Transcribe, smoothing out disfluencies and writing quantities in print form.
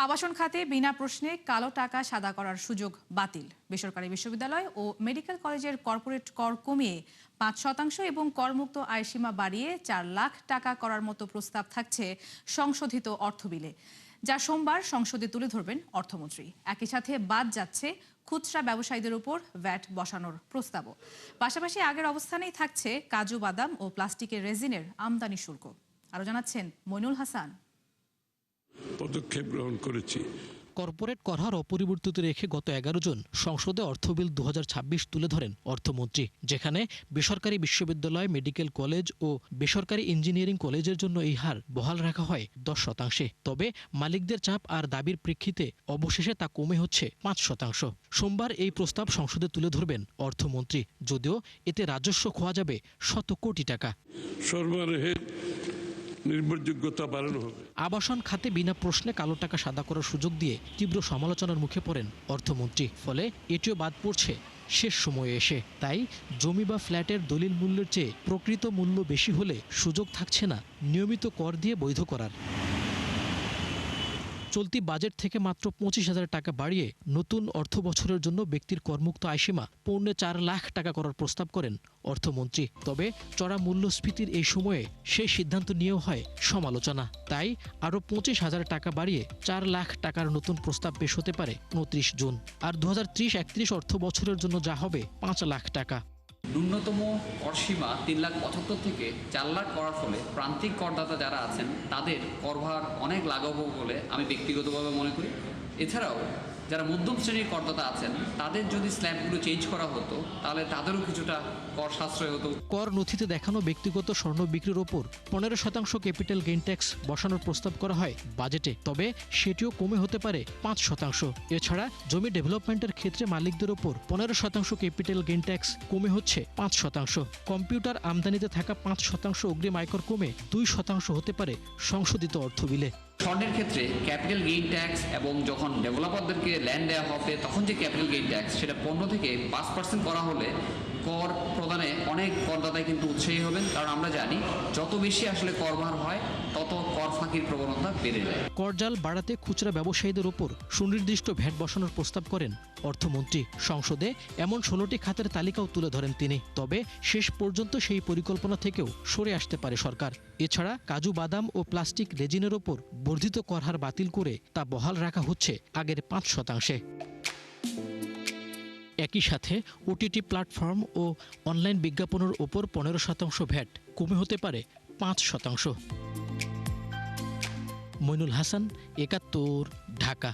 আবাসন খাতে বিনা প্রশ্নে কালো টাকা সাদা করার সুযোগ বাতিল। বেসরকারি বিশ্ববিদ্যালয় ও মেডিকেল কলেজের কর্পোরেট কর কমিয়ে ৫% এবং করমুক্ত আয়সীমা বাড়িয়ে ৪ লাখ টাকা করার মতো প্রস্তাব থাকছে সংশোধিত অর্থ বিলে, যা সোমবার সংসদে তুলে ধরবেন অর্থমন্ত্রী। একই সাথে বাদ যাচ্ছে খুচরা ব্যবসায়ীদের উপর ভ্যাট বসানোর প্রস্তাবও। পাশাপাশি আগের অবস্থানেই থাকছে কাজু বাদাম ও প্লাস্টিকের রেজিনের আমদানি শুল্ক। আরো জানাচ্ছেন মইনুল হাসান। পদক্ষেপ গ্রহণ করেছি। কর্পোরেট কর হার অপরিবর্তিত রেখে গত ১১ জন সংসদে অর্থ বিল ২০২৬ তুলে ধরেন অর্থমন্ত্রী, যেখানে বেসরকারি বিশ্ববিদ্যালয়, মেডিকেল কলেজ ও বেসরকারি ইঞ্জিনিয়ারিং কলেজের জন্য এই হার বহাল রাখা হয় ১০%। তবে মালিকদের চাপ আর দাবির প্রেক্ষিতে অবশেষে তা কমে হচ্ছে ৫%। সোমবার এই প্রস্তাব সংসদে তুলে ধরবেন অর্থমন্ত্রী, যদিও এতে রাজস্ব খোয়া যাবে শত কোটি টাকা। সরবরাহের নির্ভরযোগ্যতা বাড়ানো হবে। আবাসন খাতে বিনা প্রশ্নে কালো টাকা সাদা করার সুযোগ দিয়ে তীব্র সমালোচনার মুখে পড়েন অর্থমন্ত্রী। ফলে এটিও বাদ পড়ছে শেষ সময়ে এসে। তাই জমি বা ফ্ল্যাটের দলিল মূল্যের চেয়ে প্রকৃত মূল্য বেশি হলে সুযোগ থাকছে না নিয়মিত কর দিয়ে বৈধ করার। চলতি বাজেট থেকে মাত্র ২৫,০০০ টাকা বাড়িয়ে নতুন অর্থ বছরের জন্য ব্যক্তির করমুক্ত আয়সীমা ৪ লাখ টাকা করার প্রস্তাব করেন অর্থমন্ত্রী। তবে চড়া মূল্যস্ফীতির এই সময়ে সেই সিদ্ধান্ত নিয়েও হয় সমালোচনা। তাই আরও ২৫,০০০ টাকা বাড়িয়ে ৪ লাখ টাকার নতুন প্রস্তাব পেশ হতে পারে ২৯ জুন। আর ২০৩০-৩১ অর্থ বছরের জন্য যা হবে ৫ লাখ টাকা। ন্যূনতম কর সীমা ৩,৭৫,০০০ থেকে ৪ লাখ করার ফলে প্রান্তিক করদাতা যারা আছেন তাদের করভার অনেক লাঘব হবে বলে আমি ব্যক্তিগতভাবে মনে করি। এছাড়াও যারা মধ্যম শ্রেণীর করদাতা আছেন তাদের যদি স্ল্যাবগুলো চেঞ্জ করা হতো তাহলে তাদেরও কিছুটা কর সাশ্রয় হতো। কর নথিতে দেখানো ব্যক্তিগত স্বর্ণ বিক্রির ওপর ১৫% ক্যাপিটাল গেইন ট্যাক্স বসানোর প্রস্তাব করা হয় বাজেটে, তবে সেটিও কমে হতে পারে ৫%। এছাড়া জমি ডেভেলপমেন্টের ক্ষেত্রে মালিকদের ওপর ১৫% ক্যাপিটাল গেইন ট্যাক্স কমে হচ্ছে ৫%। কম্পিউটার আমদানিতে থাকা ৫% অগ্রিম আয়কর কমে ২% হতে পারে সংশোধিত অর্থ বিলে। স্বর্ণের ক্ষেত্রে ক্যাপিটাল গেইন ট্যাক্স এবং যখন ডেভেলপারদেরকে ল্যান্ড দেওয়া হবে তখন যে ক্যাপিটাল গেইন ট্যাক্স সেটা ১৫ থেকে ৫% করা হলে কর প্রদানে অনেক করদাতাই কিন্তু উৎসাহী হবেন, কারণ আমরা জানি যত বেশি আসলে করভার হয় তত কর ফাঁকির প্রবণতা বেড়ে যায়। করজাল বাড়াতে খুচরা ব্যবসায়ীদের ওপর সুনির্দিষ্ট ভ্যাট বসানোর প্রস্তাব করেন অর্থমন্ত্রী। সংসদে এমন ১৬টি খাতের তালিকাও তুলে ধরেন তিনি। তবে শেষ পর্যন্ত সেই পরিকল্পনা থেকেও সরে আসতে পারে সরকার। এছাড়া কাজু বাদাম ও প্লাস্টিক রেজিনের ওপর বর্ধিত কর হার বাতিল করে তা বহাল রাখা হচ্ছে আগের ৫%। একই সাথে ওটিটি প্ল্যাটফর্ম ও অনলাইন বিজ্ঞাপনের ওপর ১৫% ভ্যাট কমে হতে পারে ৫%। মইনুল হাসান, ৭১, ঢাকা।